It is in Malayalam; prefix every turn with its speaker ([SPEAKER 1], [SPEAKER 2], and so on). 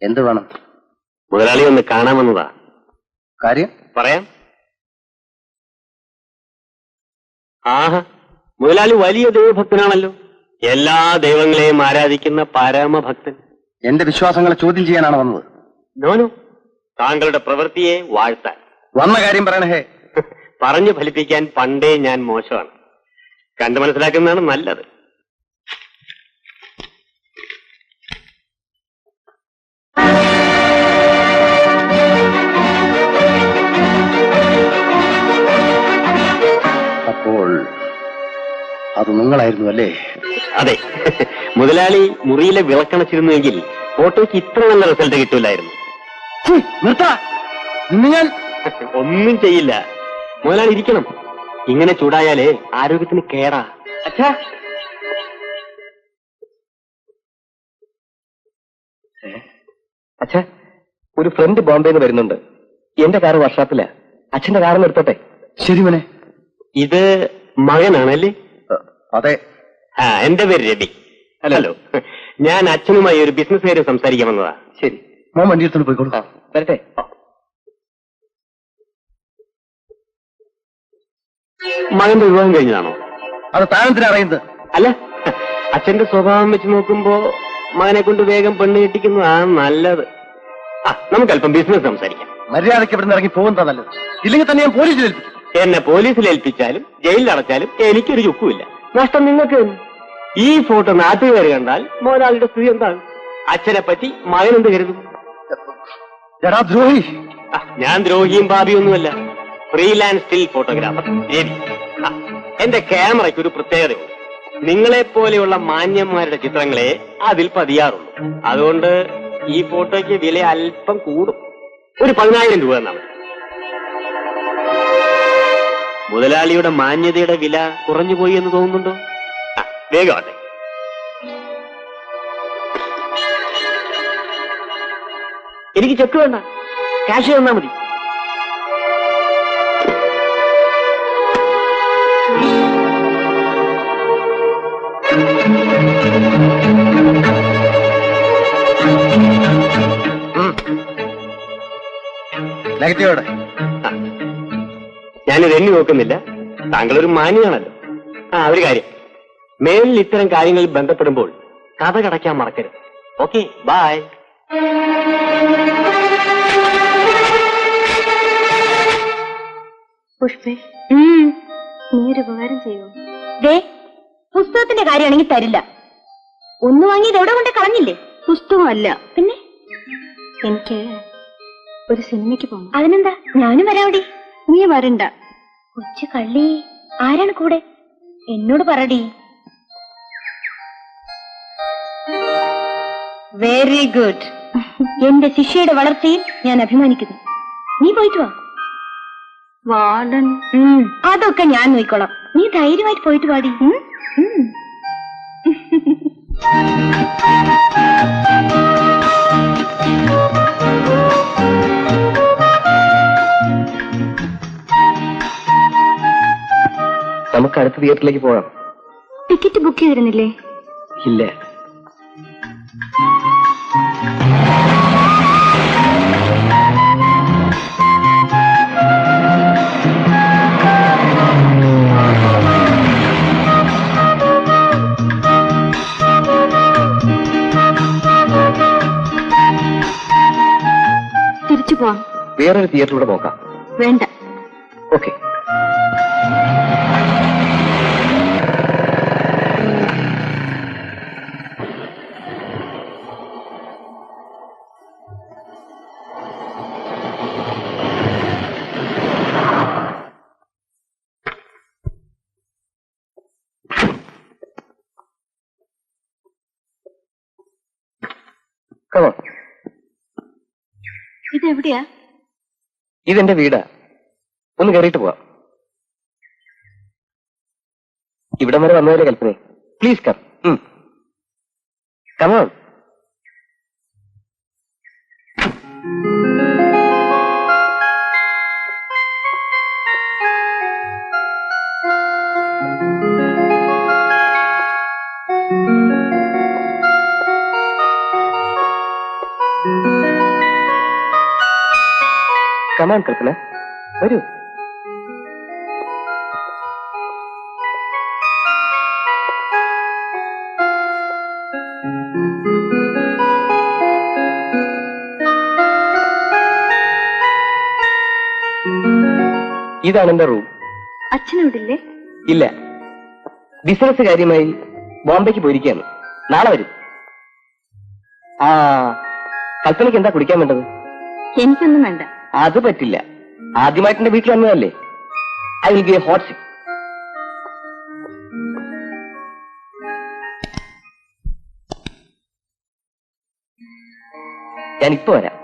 [SPEAKER 1] എന്ത് വേണം?
[SPEAKER 2] മുതലാളി ഒന്ന് കാണാമെന്നതാ.
[SPEAKER 1] കാര്യം
[SPEAKER 2] പറയാം. ആഹാ, മുതലാളി വലിയ ദൈവഭക്തനാണല്ലോ. എല്ലാ ദൈവങ്ങളെയും ആരാധിക്കുന്ന പരമഭക്തൻ.
[SPEAKER 1] എന്റെ വിശ്വാസങ്ങളെ ചോദ്യം ചെയ്യാനാണ് വന്നത്.
[SPEAKER 2] നോനു, താങ്കളുടെ പ്രവൃത്തിയെ വാഴ്ത്താൻ
[SPEAKER 1] വന്ന കാര്യം പറയണേ.
[SPEAKER 2] പറഞ്ഞു ഫലിപ്പിക്കാൻ പണ്ടേ ഞാൻ മോശമാണ്. കണ്ടു മനസ്സിലാക്കുന്നതാണ് നല്ലത്.
[SPEAKER 1] അപ്പോൾ അത് നിങ്ങളായിരുന്നു അല്ലേ?
[SPEAKER 2] അതെ. മുതലാളി മുറിയിലെ വിളക്കണച്ചിരുന്നുവെങ്കിൽ ഫോട്ടോയ്ക്ക് ഇത്ര നല്ല റിസൾട്ട് കിട്ടൂലായിരുന്നു.
[SPEAKER 1] ഞാൻ
[SPEAKER 2] ഒന്നും ചെയ്യില്ല. മുതലാളി ഇരിക്കണം. ഇങ്ങനെ ചൂടായാലേ ആരോഗ്യത്തിന് കേടാ.
[SPEAKER 1] അച്ഛാ,
[SPEAKER 2] അച്ഛാ, ഒരു ഫ്രണ്ട് ബോംബെന്ന് വരുന്നുണ്ട്. എന്റെ കാറ് വർഷാപ്പില്ല. അച്ഛന്റെ കാറിന് എടുത്തോട്ടെ?
[SPEAKER 1] ശരി മോനെ.
[SPEAKER 2] ഇത് മകനാണല്ലേ?
[SPEAKER 1] അതെ.
[SPEAKER 2] എന്റെ പേര് രവി. ഹലോ. ഞാൻ അച്ഛനുമായി ഒരു ബിസിനസ് കാര്യം സംസാരിക്കാൻ വന്നതാ.
[SPEAKER 1] ശരി, മോൻ വണ്ടി എടുത്തോണ്ട് പോയിക്കോളൂ.
[SPEAKER 2] വരട്ടെ. മകന്റെ വിവാഹം കഴിഞ്ഞതാണോ?
[SPEAKER 1] അത് താനെന്തിനാ അറിയുന്നത്?
[SPEAKER 2] അല്ല, അച്ഛന്റെ സ്വഭാവം വെച്ച് നോക്കുമ്പോ മകനെ കൊണ്ട് വേഗം പെണ്ണ് കെട്ടിക്കുന്നതാണ് നല്ലത്. നമുക്ക് അല്പം ബിസിനസ് സംസാരിക്കാം.
[SPEAKER 1] മര്യാദയ്ക്ക് ഇവിടുന്ന് ഇറങ്ങി പോകുന്നതാ നല്ലത്. ഇല്ലെങ്കിൽ തന്നെ ഞാൻ പോലീസിൽ ഏൽപ്പിക്കും.
[SPEAKER 2] എന്നെ പോലീസിൽ ഏൽപ്പിച്ചാലും ജയിലിൽ അടച്ചാലും എനിക്കൊരു ചുക്കുമില്ല. നഷ്ടം നിങ്ങൾക്ക്. ഈ ഫോട്ടോ നാട്ടുകാർ കണ്ടാൽ മോനാളിയുടെ സ്ഥിതി എന്താണ്? അച്ഛനെ പറ്റി മകൻ എന്ത് കരുതും?
[SPEAKER 1] എടാ ദ്രോഹി!
[SPEAKER 2] ഞാൻ ദ്രോഹിയും പാപിയൊന്നുമല്ല. Freelance still photographer Ravi. എന്റെ ക്യാമറയ്ക്ക് ഒരു പ്രത്യേകതയുണ്ട്. നിങ്ങളെപ്പോലെയുള്ള മാന്യന്മാരുടെ ചിത്രങ്ങളെ അതിൽ പതിയാറുള്ളൂ. അതുകൊണ്ട് ഈ ഫോട്ടോയ്ക്ക് വില അല്പം കൂടും. ഒരു 10,000 രൂപ എന്നാണ്. മുതലാളിയുടെ മാന്യതയുടെ വില കുറഞ്ഞുപോയി എന്ന് തോന്നുന്നുണ്ടോ? വേഗമാട്ടെ. എനിക്ക് ചെക്ക് വേണ്ട, ക്യാഷ് തന്നാ മതി.
[SPEAKER 1] നെഗറ്റീവോടെ
[SPEAKER 2] ഞാനിത് എണ്ണി നോക്കുന്നില്ല. താങ്കളൊരു മാന്യനാണല്ലോ. ഒരു കാര്യം, മേലിൽ ഇത്തരം കാര്യങ്ങളിൽ ബന്ധപ്പെടുമ്പോൾ കഥ കടയ്ക്കാൻ മറക്കരുത്. Okay, by.
[SPEAKER 3] പുഷ്പേ, നീ ഒരു ഉപകാരം ചെയ്യോ? ദേ, പുസ്തകത്തിന്റെ കാര്യമാണെങ്കിൽ തരില്ല. ഒന്ന് വാങ്ങിയത് എവിടെ കൊണ്ട് കളഞ്ഞില്ലേ? പുസ്തകമല്ല പിന്നെ. എനിക്ക് ഒരു സിനിമയ്ക്ക് പോകണം. അതിനെന്താ, ഞാനും വരാവടി. നീ വരണ്ട. കൊച്ചു കള്ളി, ആരാണ് കൂടെ? എന്നോട് പറടി. Very good. എന്റെ ശിഷ്യയുടെ വളർച്ചയിൽ ഞാൻ അഭിമാനിക്കുന്നു. നീ പോയിട്ട് വാ. വാർഡൻ, അതൊക്കെ ഞാൻ നോക്കിക്കോളാം. നീ ധൈര്യമായിട്ട് പോയിട്ട് പാടി.
[SPEAKER 2] നമുക്ക് അടുത്ത തിയേറ്ററിലേക്ക് പോകാം.
[SPEAKER 3] ടിക്കറ്റ് ബുക്ക് ചെയ്തിരുന്നില്ലേ?
[SPEAKER 2] ഇല്ല.
[SPEAKER 3] തിരിച്ചു പോവാം.
[SPEAKER 2] വേറൊരു തിയേറ്ററിലൂടെ നോക്കാം.
[SPEAKER 3] വേണ്ട.
[SPEAKER 2] ഓക്കെ.
[SPEAKER 3] ഇതെവിടെയാ?
[SPEAKER 2] ഇതെന്റെ വീടാ. ഒന്ന് കയറിയിട്ട് പോവാം. ഇവിടം വരെ വന്നവരെ Kalpana. Please come. Come on.
[SPEAKER 1] Come on Kalpana, വരൂ. ഇതാണ് എന്റെ റൂം.
[SPEAKER 3] അച്ഛനോടില്ലേ?
[SPEAKER 1] ഇല്ല, ബിസിനസ് കാര്യമായി ബോംബെക്ക് പോയിരിക്കുകയാണ്. നാളെ വരും. ആ, കൽപ്പനയ്ക്ക് എന്താ കുടിക്കാൻ വേണ്ടത്?
[SPEAKER 3] എനിക്കൊന്നും വേണ്ട.
[SPEAKER 1] അത് പറ്റില്ല. ആദ്യമായിട്ട് എന്റെ വീട്ടിൽ വന്നതല്ലേ. I will give hot sip. ഞാനിപ്പോ വരാം.